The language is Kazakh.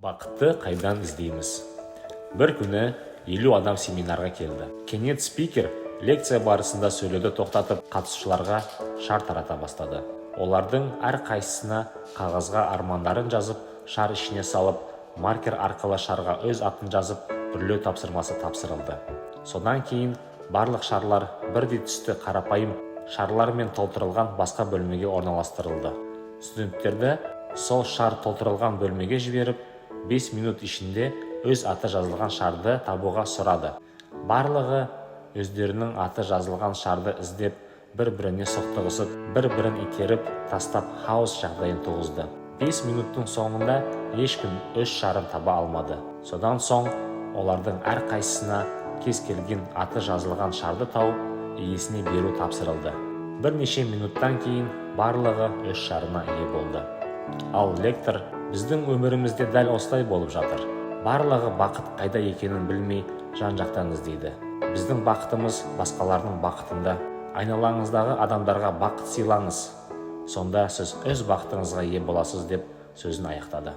Бақытты қайдан іздейміз? Бір күні 50 адам семинарға келді. Кенет спикер лекция барысында сөйлеуді тоқтатып, қатысушыларға шар тарата бастады. Олардың әр қайсысына қағазға армандарын жазып, шар ішіне салып, маркер арқылы шарға өз атын жазып, бүрлеу тапсырмасы тапсырылды. Содан кейін барлық шарлар бірдей түсті қарапайым шарлармен толтырылған басқа бөлмеге орналастырылды. Студенттерді сол шар толтырылған бөлмеге жіберіп, 5 минут ішінде өз аты жазылған шарды табуға сұрады. Барлығы өздерінің аты жазылған шарды іздеп, бір-біріне соқтығысып, бір-бірін итеріп, тастап хаос жағдайын туғызды. 5 минуттың соңында ешкім өз шарын таба алмады. Содан соң олардың әр қайсысына кез келген аты жазылған шарды тауып, иесіне беру тапсырылды. Бірнеше минуттан кейін барлығы өз шарына ие болды. Ал лектор: біздің өмірімізде дәл осылай болып жатыр. Барлығы бақыт қайда екенін білмей жан-жақтан іздейді. Біздің бақытымыз басқалардың бақытында. Айналаңыздағы адамдарға бақыт сыйлаңыз. Сонда сіз өз бақытыңызға ие боласыз, деп сөзін аяқтады.